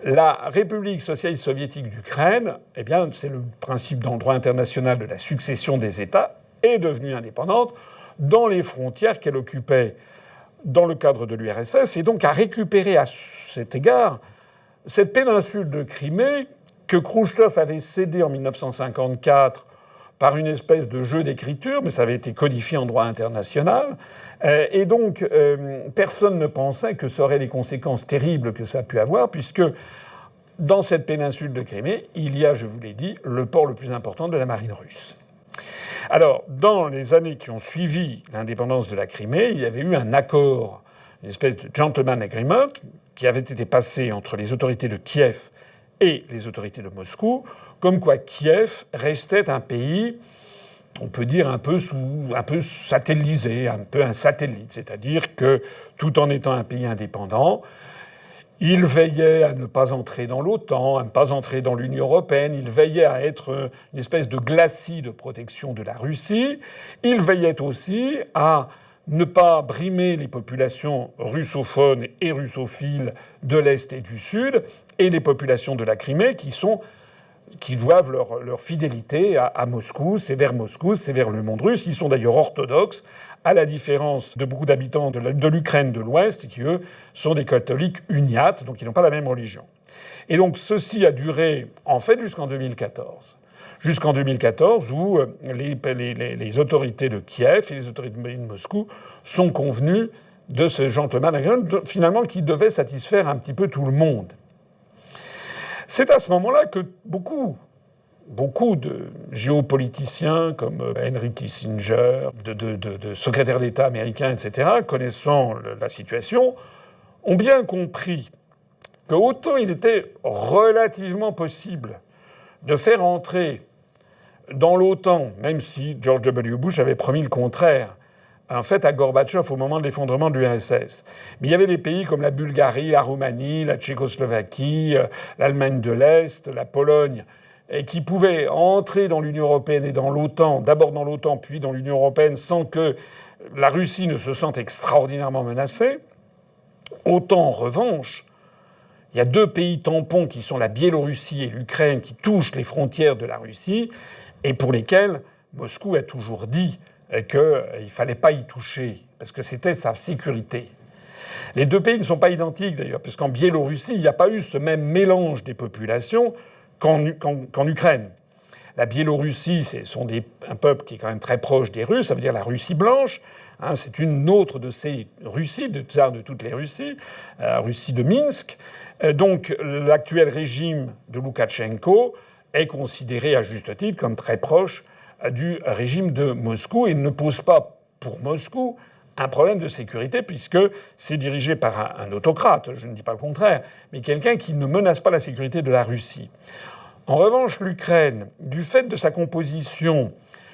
la République socialiste soviétique d'Ukraine, eh bien, c'est le principe dans le droit international de la succession des États, est devenue indépendante dans les frontières qu'elle occupait dans le cadre de l'URSS, et donc a récupéré à cet égard cette péninsule de Crimée que Khrouchtchev avait cédée en 1954 par une espèce de jeu d'écriture, mais ça avait été codifié en droit international. Et donc, personne ne pensait que ça aurait les conséquences terribles que ça a pu avoir, puisque dans cette péninsule de Crimée, il y a, je vous l'ai dit, le port le plus important de la marine russe. Alors, dans les années qui ont suivi l'indépendance de la Crimée, il y avait eu un accord, une espèce de gentleman agreement, qui avait été passé entre les autorités de Kiev et les autorités de Moscou, comme quoi Kiev restait un pays, on peut dire un peu satellisé, un peu un satellite, c'est-à-dire que tout en étant un pays indépendant, il veillait à ne pas entrer dans l'OTAN, à ne pas entrer dans l'Union européenne. Il veillait à être une espèce de glacis de protection de la Russie. Il veillait aussi à ne pas brimer les populations russophones et russophiles de l'Est et du Sud, et les populations de la Crimée qui doivent leur fidélité à Moscou. C'est vers Moscou, c'est vers le monde russe. Ils sont d'ailleurs orthodoxes, à la différence de beaucoup d'habitants de l'Ukraine de l'Ouest, qui, eux, sont des catholiques uniates, donc ils n'ont pas la même religion. Et donc ceci a duré, en fait, jusqu'en 2014. Jusqu'en 2014, où les autorités de Kiev et les autorités de Moscou sont convenues de ce gentleman agreement, finalement, qui devait satisfaire un petit peu tout le monde. C'est à ce moment-là que beaucoup de géopoliticiens comme Henry Kissinger, de secrétaires d'État américains, etc., connaissant la situation, ont bien compris que autant il était relativement possible de faire entrer dans l'OTAN, même si George W. Bush avait promis le contraire, en fait, à Gorbatchev au moment de l'effondrement de l'URSS. Mais il y avait des pays comme la Bulgarie, la Roumanie, la Tchécoslovaquie, l'Allemagne de l'Est, la Pologne, et qui pouvaient entrer dans l'Union européenne et dans l'OTAN, d'abord dans l'OTAN puis dans l'Union européenne, sans que la Russie ne se sente extraordinairement menacée. Autant, en revanche, il y a deux pays tampons qui sont la Biélorussie et l'Ukraine qui touchent les frontières de la Russie et pour lesquels Moscou a toujours dit qu'il ne fallait pas y toucher, parce que c'était sa sécurité. Les deux pays ne sont pas identiques d'ailleurs, puisqu'en Biélorussie, il n'y a pas eu ce même mélange des populations qu'en Ukraine. La Biélorussie, un peuple qui est quand même très proche des Russes, ça veut dire la Russie blanche. C'est une autre de ces Russies, de tsar de toutes les Russies, la Russie de Minsk. Donc l'actuel régime de Loukachenko est considéré à juste titre comme très proche du régime de Moscou et ne pose pas pour Moscou un problème de sécurité puisque c'est dirigé par un autocrate, je ne dis pas le contraire, mais quelqu'un qui ne menace pas la sécurité de la Russie. En revanche, l'Ukraine, du fait de sa composition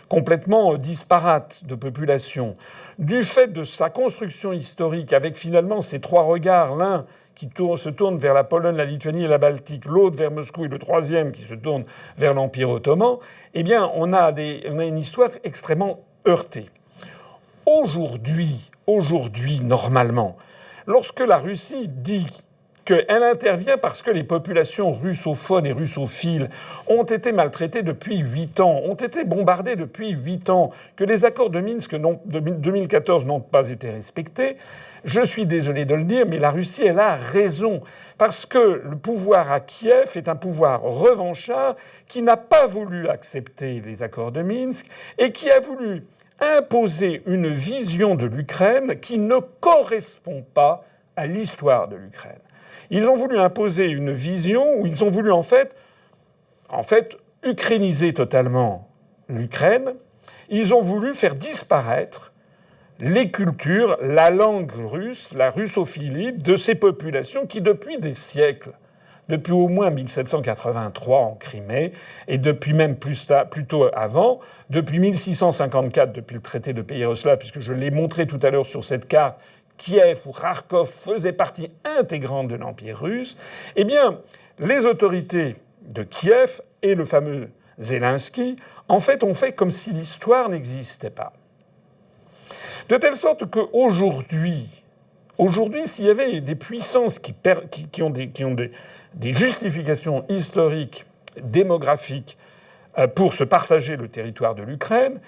complètement disparate de population, du fait de sa construction historique avec finalement ces trois regards, l'un qui se tourne vers la Pologne, la Lituanie et la Baltique, l'autre vers Moscou et le troisième qui se tourne vers l'Empire ottoman, eh bien, on a une histoire extrêmement heurtée. Aujourd'hui, normalement, lorsque la Russie dit qu'elle intervient parce que les populations russophones et russophiles ont été maltraitées depuis 8 ans, ont été bombardées depuis 8 ans, que les accords de Minsk de 2014 n'ont pas été respectés, je suis désolé de le dire, mais la Russie, elle a raison. Parce que le pouvoir à Kiev est un pouvoir revanchard qui n'a pas voulu accepter les accords de Minsk et qui a voulu imposer une vision de l'Ukraine qui ne correspond pas à l'histoire de l'Ukraine. Ils ont voulu imposer une vision où ils ont voulu en fait ukrainiser totalement l'Ukraine. Ils ont voulu faire disparaître les cultures, la langue russe, la russophilie de ces populations qui, depuis des siècles, depuis au moins 1783 en Crimée, et depuis même plus tôt avant, depuis 1654, depuis le traité de Péroslav, puisque je l'ai montré tout à l'heure sur cette carte, Kiev ou Kharkov faisaient partie intégrante de l'Empire russe, eh bien, les autorités de Kiev et le fameux Zelensky, en fait, ont fait comme si l'histoire n'existait pas. De telle sorte qu'aujourd'hui, s'il y avait des puissances qui ont des justifications historiques, démographiques, pour se partager le territoire de l'Ukraine,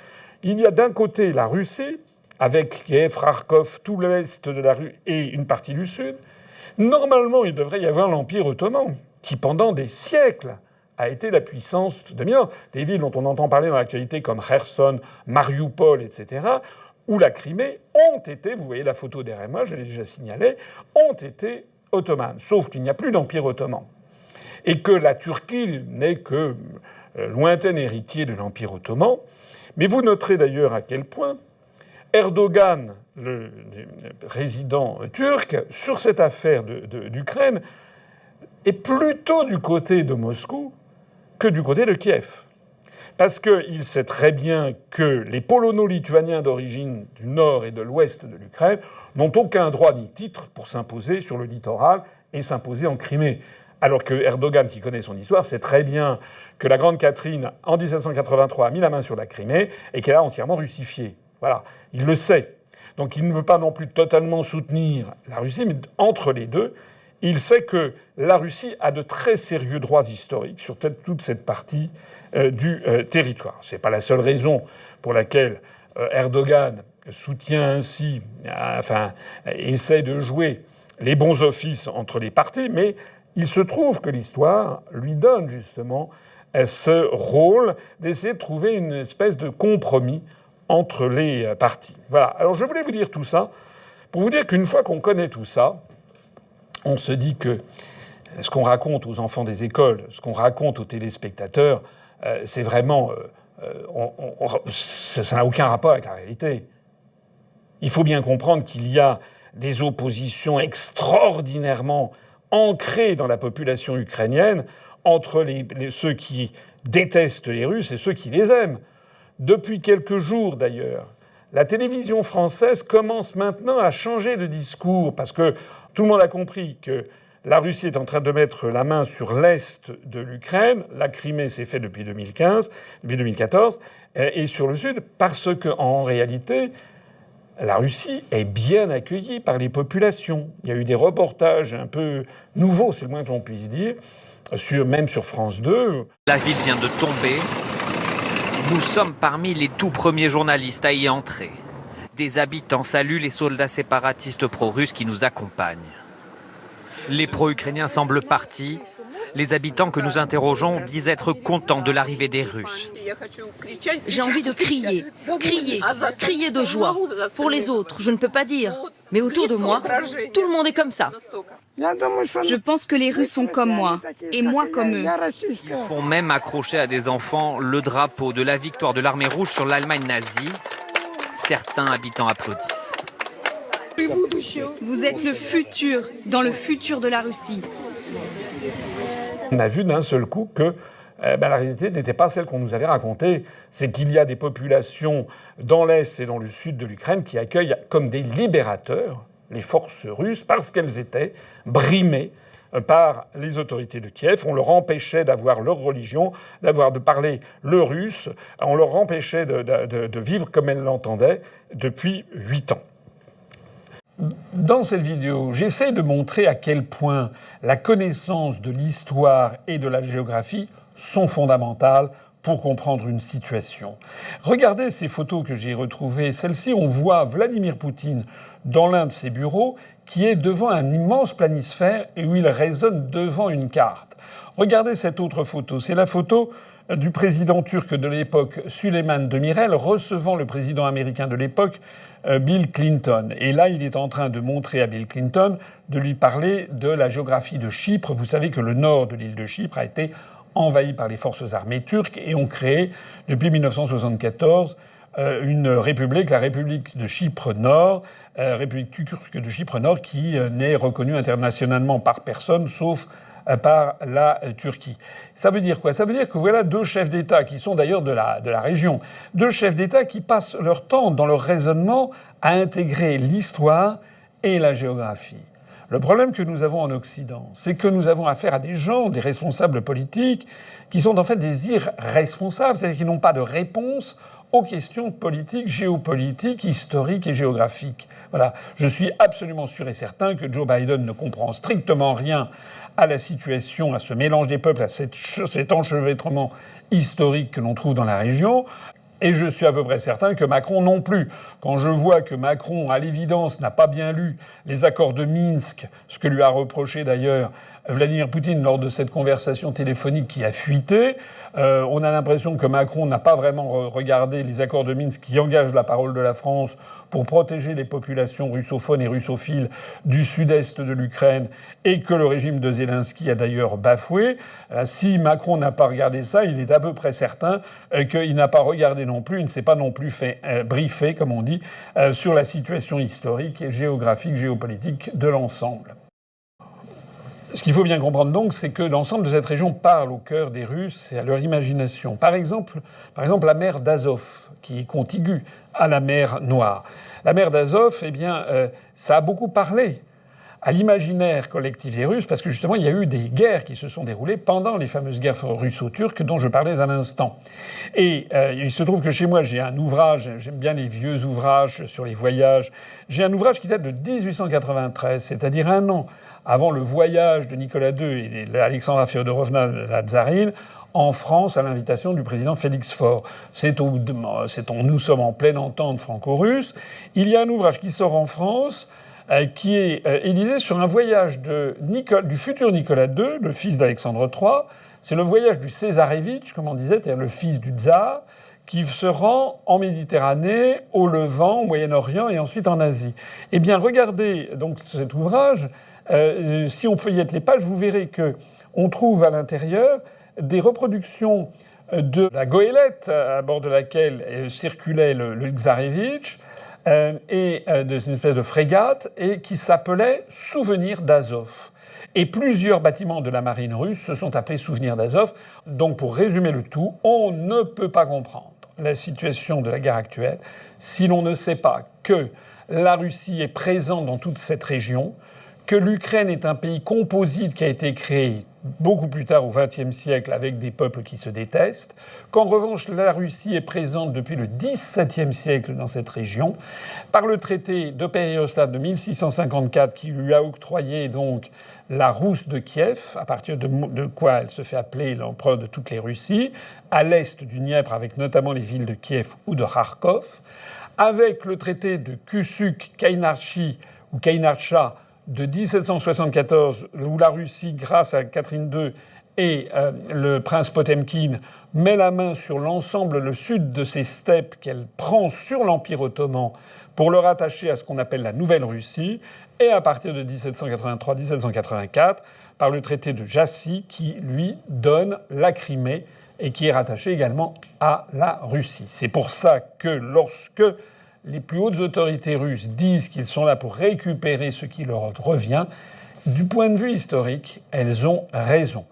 il y a d'un côté la Russie, avec Kiev, Kharkov, tout l'est de la Russie et une partie du sud. Normalement, il devrait y avoir l'Empire ottoman, qui pendant des siècles a été la puissance dominante. Des villes dont on entend parler dans l'actualité comme Kherson, Mariupol, etc., ou la Crimée, ont été, vous voyez la photo derrière moi, je l'ai déjà signalé, ont été ottomanes. Sauf qu'il n'y a plus d'empire ottoman. Et que la Turquie n'est que lointain héritier de l'empire ottoman. Mais vous noterez d'ailleurs à quel point Erdogan, le résident turc, sur cette affaire d'Ukraine, est plutôt du côté de Moscou que du côté de Kiev. Parce qu'il sait très bien que les polono-lituaniens d'origine du nord et de l'ouest de l'Ukraine n'ont aucun droit ni titre pour s'imposer sur le littoral et s'imposer en Crimée. Alors que Erdogan, qui connaît son histoire, sait très bien que la Grande Catherine, en 1783, a mis la main sur la Crimée et qu'elle a entièrement russifié. Voilà, il le sait. Donc il ne veut pas non plus totalement soutenir la Russie, mais entre les deux, il sait que la Russie a de très sérieux droits historiques sur toute cette partie du territoire. Ce n'est pas la seule raison pour laquelle Erdogan soutient ainsi, essaie de jouer les bons offices entre les partis, mais il se trouve que l'histoire lui donne justement ce rôle d'essayer de trouver une espèce de compromis entre les partis. Voilà. Alors je voulais vous dire tout ça pour vous dire qu'une fois qu'on connaît tout ça, on se dit que ce qu'on raconte aux enfants des écoles, ce qu'on raconte aux téléspectateurs, c'est vraiment... ça n'a aucun rapport avec la réalité. Il faut bien comprendre qu'il y a des oppositions extraordinairement ancrées dans la population ukrainienne entre ceux qui détestent les Russes et ceux qui les aiment. Depuis quelques jours, d'ailleurs, la télévision française commence maintenant à changer de discours parce que tout le monde a compris que la Russie est en train de mettre la main sur l'est de l'Ukraine. La Crimée s'est fait depuis 2014, et sur le sud, parce qu'en réalité, la Russie est bien accueillie par les populations. Il y a eu des reportages un peu nouveaux, c'est le moins qu'on puisse dire, même sur France 2. La ville vient de tomber. Nous sommes parmi les tout premiers journalistes à y entrer. Des habitants saluent les soldats séparatistes pro-russes qui nous accompagnent. Les pro-ukrainiens semblent partis. Les habitants que nous interrogeons disent être contents de l'arrivée des Russes. J'ai envie de crier, crier de joie. Pour les autres, je ne peux pas dire. Mais autour de moi, tout le monde est comme ça. Je pense que les Russes sont comme moi, et moi comme eux. Ils font même accrocher à des enfants le drapeau de la victoire de l'armée rouge sur l'Allemagne nazie. Certains habitants applaudissent. Vous êtes le futur, dans le futur de la Russie. On a vu d'un seul coup que la réalité n'était pas celle qu'on nous avait racontée. C'est qu'il y a des populations dans l'Est et dans le Sud de l'Ukraine qui accueillent comme des libérateurs les forces russes parce qu'elles étaient brimées par les autorités de Kiev. On leur empêchait d'avoir leur religion, de parler le russe. On leur empêchait de vivre comme elles l'entendaient depuis 8 ans. Dans cette vidéo, j'essaie de montrer à quel point la connaissance de l'histoire et de la géographie sont fondamentales pour comprendre une situation. Regardez ces photos que j'ai retrouvées. Celle-ci, on voit Vladimir Poutine dans l'un de ses bureaux qui est devant un immense planisphère et où il résonne devant une carte. Regardez cette autre photo. C'est la photo du président turc de l'époque, Süleyman Demirel, recevant le président américain de l'époque, Bill Clinton. Et là, il est en train de montrer à Bill Clinton, de lui parler de la géographie de Chypre. Vous savez que le nord de l'île de Chypre a été envahi par les forces armées turques et ont créé, depuis 1974, une république, la République de Chypre Nord, République turque de Chypre Nord, qui n'est reconnue internationalement par personne, sauf par la Turquie. Ça veut dire quoi? Ça veut dire que voilà deux chefs d'État qui sont d'ailleurs de la région, deux chefs d'État qui passent leur temps dans leur raisonnement à intégrer l'histoire et la géographie. Le problème que nous avons en Occident, c'est que nous avons affaire à des gens, des responsables politiques, qui sont en fait des irresponsables, c'est-à-dire qui n'ont pas de réponse aux questions politiques, géopolitiques, historiques et géographiques. Voilà. Je suis absolument sûr et certain que Joe Biden ne comprend strictement rien à la situation, à ce mélange des peuples, à cet enchevêtrement historique que l'on trouve dans la région. Et je suis à peu près certain que Macron non plus. Quand je vois que Macron, à l'évidence, n'a pas bien lu les accords de Minsk, ce que lui a reproché d'ailleurs Vladimir Poutine lors de cette conversation téléphonique qui a fuité, on a l'impression que Macron n'a pas vraiment regardé les accords de Minsk qui engagent la parole de la France pour protéger les populations russophones et russophiles du sud-est de l'Ukraine et que le régime de Zelensky a d'ailleurs bafoué. Si Macron n'a pas regardé ça, il est à peu près certain qu'il n'a pas regardé non plus, il ne s'est pas non plus fait briefer, comme on dit, sur la situation historique et géographique, géopolitique de l'ensemble. Ce qu'il faut bien comprendre donc, c'est que l'ensemble de cette région parle au cœur des Russes et à leur imagination. Par exemple la mer d'Azov, qui est contiguë à la mer Noire. La mer d'Azov, eh bien, ça a beaucoup parlé à l'imaginaire collectif des Russes, parce que justement, il y a eu des guerres qui se sont déroulées pendant les fameuses guerres russo-turques dont je parlais à l'instant. Et il se trouve que chez moi, j'ai un ouvrage, j'aime bien les vieux ouvrages sur les voyages, j'ai un ouvrage qui date de 1893, c'est-à-dire un an avant le voyage de Nicolas II et d'Alexandra Féodorovna, la tsarine, en France à l'invitation du président Félix Faure. Nous sommes en pleine entente franco-russe. Il y a un ouvrage qui sort en France qui est édité sur un voyage du futur Nicolas II, le fils d'Alexandre III. C'est le voyage du Césarévitch, comme on disait, c'est-à-dire le fils du tsar, qui se rend en Méditerranée, au Levant, au Moyen-Orient et ensuite en Asie. Eh bien, regardez donc cet ouvrage. Si on feuillette les pages, vous verrez que on trouve à l'intérieur des reproductions de la goélette à bord de laquelle circulait le Tsarevitch et d'une espèce de frégate et qui s'appelait Souvenir d'Azov. Et plusieurs bâtiments de la marine russe se sont appelés Souvenir d'Azov. Donc pour résumer le tout, on ne peut pas comprendre la situation de la guerre actuelle si l'on ne sait pas que la Russie est présente dans toute cette région, que l'Ukraine est un pays composite qui a été créé beaucoup plus tard au XXe siècle avec des peuples qui se détestent, qu'en revanche la Russie est présente depuis le XVIIe siècle dans cette région, par le traité de Péréoslav de 1654 qui lui a octroyé donc la Rousse de Kiev, à partir de quoi elle se fait appeler l'empereur de toutes les Russies, à l'est du Dniepr avec notamment les villes de Kiev ou de Kharkov, avec le traité de Kusuk-Kainarchi ou Kainarcha de 1774, où la Russie, grâce à Catherine II et le prince Potemkin, met la main sur l'ensemble, le sud de ces steppes qu'elle prend sur l'Empire ottoman pour le rattacher à ce qu'on appelle la Nouvelle-Russie, et à partir de 1783-1784, par le traité de Jassy, qui lui donne la Crimée et qui est rattaché également à la Russie. C'est pour ça que lorsque les plus hautes autorités russes disent qu'ils sont là pour récupérer ce qui leur revient, du point de vue historique, elles ont raison.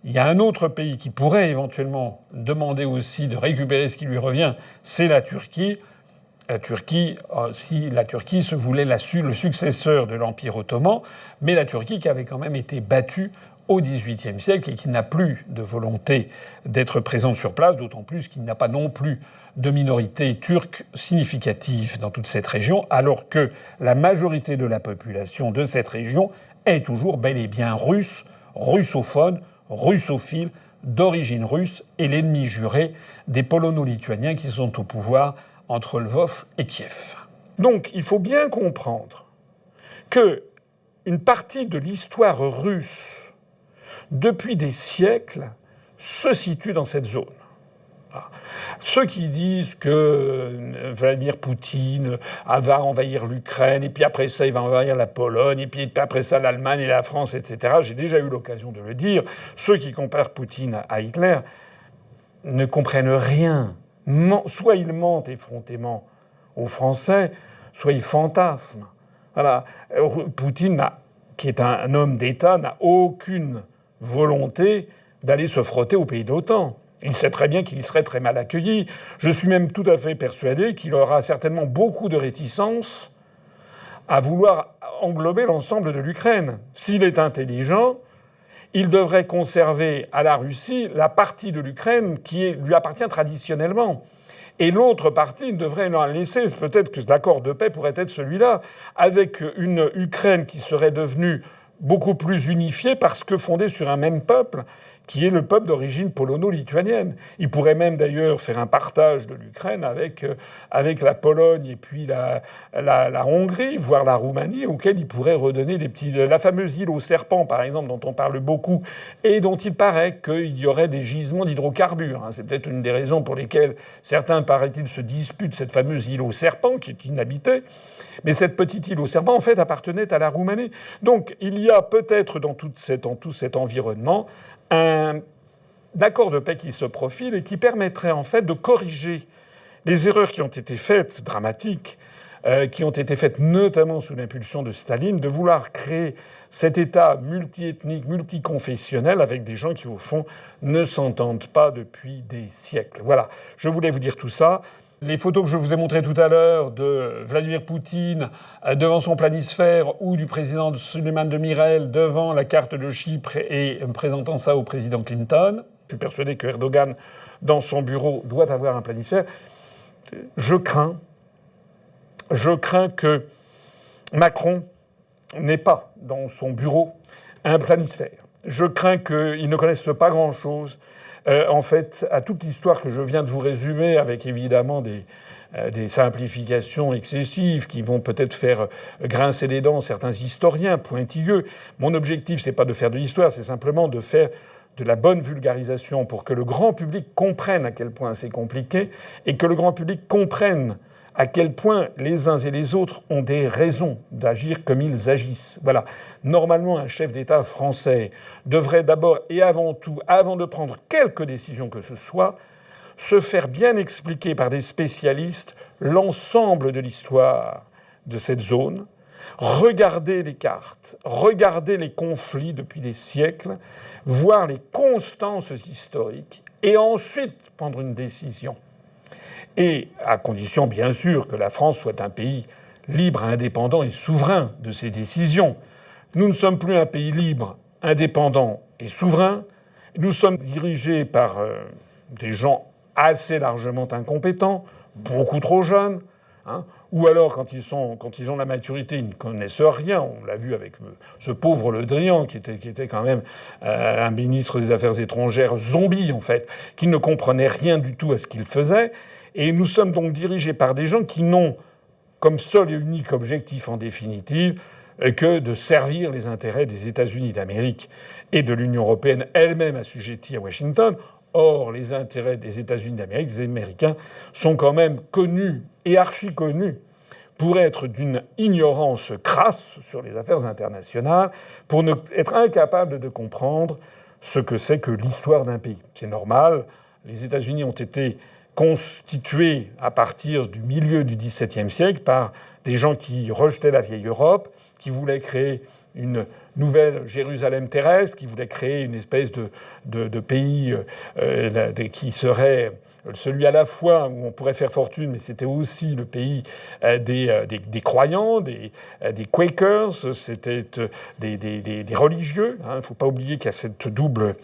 Il y a un autre pays qui pourrait éventuellement demander aussi de récupérer ce qui lui revient, c'est la Turquie. La Turquie, si la Turquie se voulait le successeur de l'Empire ottoman, mais la Turquie qui avait quand même été battue au XVIIIe siècle et qui n'a plus de volonté d'être présente sur place, d'autant plus qu'il n'a pas non plus de minorité turque significative dans toute cette région, alors que la majorité de la population de cette région est toujours bel et bien russe, russophone, russophile, d'origine russe, et l'ennemi juré des polono-lituaniens qui sont au pouvoir entre Lvov et Kiev. Donc il faut bien comprendre que une partie de l'histoire russe, depuis des siècles, se situe dans cette zone. Ceux qui disent que Vladimir Poutine va envahir l'Ukraine, et puis après ça, il va envahir la Pologne, et puis après ça, l'Allemagne et la France, etc. J'ai déjà eu l'occasion de le dire. Ceux qui comparent Poutine à Hitler ne comprennent rien. Soit ils mentent effrontément aux Français, soit ils fantasment. Voilà. Poutine, qui est un homme d'État, n'a aucune volonté d'aller se frotter aux pays d'OTAN. Il sait très bien qu'il y serait très mal accueilli. Je suis même tout à fait persuadé qu'il aura certainement beaucoup de réticence à vouloir englober l'ensemble de l'Ukraine. S'il est intelligent, il devrait conserver à la Russie la partie de l'Ukraine qui lui appartient traditionnellement. Et l'autre partie, il devrait la laisser. Peut-être que l'accord de paix pourrait être celui-là, avec une Ukraine qui serait devenue beaucoup plus unifiée parce que fondée sur un même peuple qui est le peuple d'origine polono-lituanienne. Il pourrait même d'ailleurs faire un partage de l'Ukraine avec la Pologne et puis la Hongrie, voire la Roumanie, auquel il pourrait redonner des petits... La fameuse île aux serpents, par exemple, dont on parle beaucoup, et dont il paraît qu'il y aurait des gisements d'hydrocarbures. C'est peut-être une des raisons pour lesquelles certains, paraît-il, se disputent cette fameuse île aux serpents, qui est inhabitée. Mais cette petite île aux serpents, en fait, appartenait à la Roumanie. Donc il y a peut-être dans tout cet environnement un accord de paix qui se profile et qui permettrait en fait de corriger les erreurs qui ont été faites, dramatiques, qui ont été faites notamment sous l'impulsion de Staline, de vouloir créer cet État multiethnique, multiconfessionnel, avec des gens qui, au fond, ne s'entendent pas depuis des siècles. Voilà, je voulais vous dire tout ça. Les photos que je vous ai montrées tout à l'heure de Vladimir Poutine devant son planisphère ou du président Suleiman Demirel devant la carte de Chypre et présentant ça au président Clinton. Je suis persuadé que Erdogan, dans son bureau, doit avoir un planisphère. Je crains que Macron n'ait pas dans son bureau un planisphère. Je crains qu'il ne connaisse pas grand-chose en fait, à toute l'histoire que je viens de vous résumer, avec évidemment des simplifications excessives qui vont peut-être faire grincer les dents certains historiens pointilleux. Mon objectif, c'est pas de faire de l'histoire, c'est simplement de faire de la bonne vulgarisation pour que le grand public comprenne à quel point c'est compliqué et que le grand public comprenne à quel point les uns et les autres ont des raisons d'agir comme ils agissent. Voilà. Normalement, un chef d'État français devrait d'abord et avant tout, avant de prendre quelque décision que ce soit, se faire bien expliquer par des spécialistes l'ensemble de l'histoire de cette zone, regarder les cartes, regarder les conflits depuis des siècles, voir les constances historiques et ensuite prendre une décision. Et à condition, bien sûr, que la France soit un pays libre, indépendant et souverain de ses décisions. Nous ne sommes plus un pays libre, indépendant et souverain. Nous sommes dirigés par des gens assez largement incompétents, beaucoup trop jeunes, ou alors quand ils ont la maturité, ils ne connaissent rien. On l'a vu avec ce pauvre Le Drian, qui était quand même un ministre des Affaires étrangères zombie, en fait, qui ne comprenait rien du tout à ce qu'il faisait. Et nous sommes donc dirigés par des gens qui n'ont comme seul et unique objectif, en définitive, que de servir les intérêts des États-Unis d'Amérique et de l'Union européenne elle-même assujettie à Washington. Or, les intérêts des États-Unis d'Amérique, des Américains, sont quand même connus et archi-connus pour être d'une ignorance crasse sur les affaires internationales, pour être incapables de comprendre ce que c'est que l'histoire d'un pays. C'est normal, les États-Unis ont été constitués à partir du milieu du XVIIe siècle par des gens qui rejetaient la vieille Europe, qui voulaient créer une nouvelle Jérusalem terrestre, qui voulaient créer une espèce de pays qui serait celui à la fois où on pourrait faire fortune, mais c'était aussi le pays des croyants, des Quakers, c'était des religieux. Il ne faut pas oublier qu'il y a cette double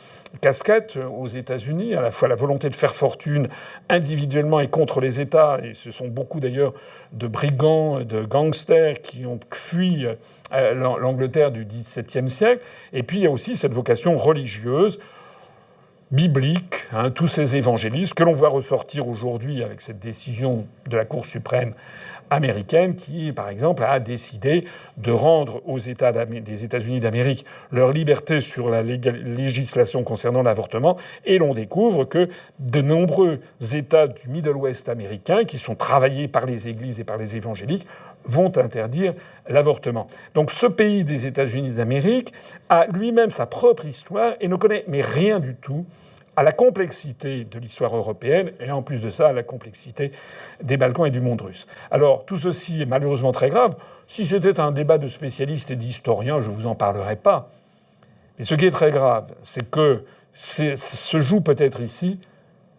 casquette aux États-Unis, à la fois la volonté de faire fortune individuellement et contre les États, et ce sont beaucoup d'ailleurs de brigands, de gangsters qui ont fui l'Angleterre du XVIIe siècle, et puis il y a aussi cette vocation religieuse, biblique, tous ces évangélistes que l'on voit ressortir aujourd'hui avec cette décision de la Cour suprême américaine qui, par exemple, a décidé de rendre aux États des États-Unis d'Amérique leur liberté sur la législation concernant l'avortement. Et l'on découvre que de nombreux États du Middle West américain, qui sont travaillés par les églises et par les évangéliques, vont interdire l'avortement. Donc ce pays des États-Unis d'Amérique a lui-même sa propre histoire et ne connaît mais rien du tout à la complexité de l'histoire européenne et en plus de ça à la complexité des Balkans et du monde russe. Alors tout ceci est malheureusement très grave. Si c'était un débat de spécialistes et d'historiens, je ne vous en parlerais pas. Mais ce qui est très grave, c'est que se joue peut-être ici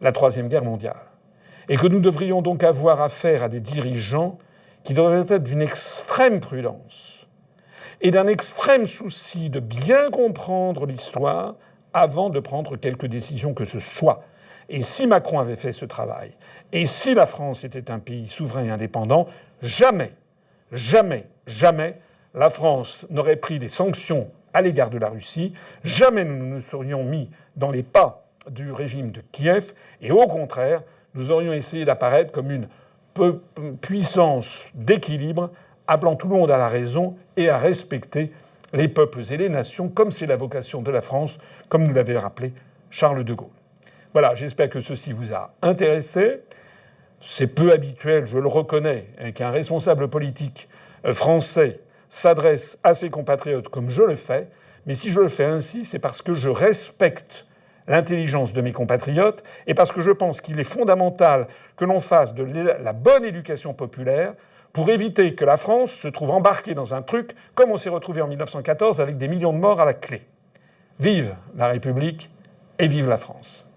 la Troisième Guerre mondiale. Et que nous devrions donc avoir affaire à des dirigeants qui devrait être d'une extrême prudence et d'un extrême souci de bien comprendre l'histoire avant de prendre quelque décision que ce soit. Et si Macron avait fait ce travail, et si la France était un pays souverain et indépendant, jamais, jamais, jamais la France n'aurait pris les sanctions à l'égard de la Russie. Jamais nous ne nous serions mis dans les pas du régime de Kiev. Et au contraire, nous aurions essayé d'apparaître comme une puissance d'équilibre, appelant tout le monde à la raison et à respecter les peuples et les nations, comme c'est la vocation de la France, comme nous l'avait rappelé Charles de Gaulle. Voilà, j'espère que ceci vous a intéressé. C'est peu habituel, je le reconnais, qu'un responsable politique français s'adresse à ses compatriotes comme je le fais. Mais si je le fais ainsi, c'est parce que je respecte l'intelligence de mes compatriotes et parce que je pense qu'il est fondamental que l'on fasse de la bonne éducation populaire pour éviter que la France se trouve embarquée dans un truc comme on s'est retrouvé en 1914 avec des millions de morts à la clé. Vive la République et vive la France.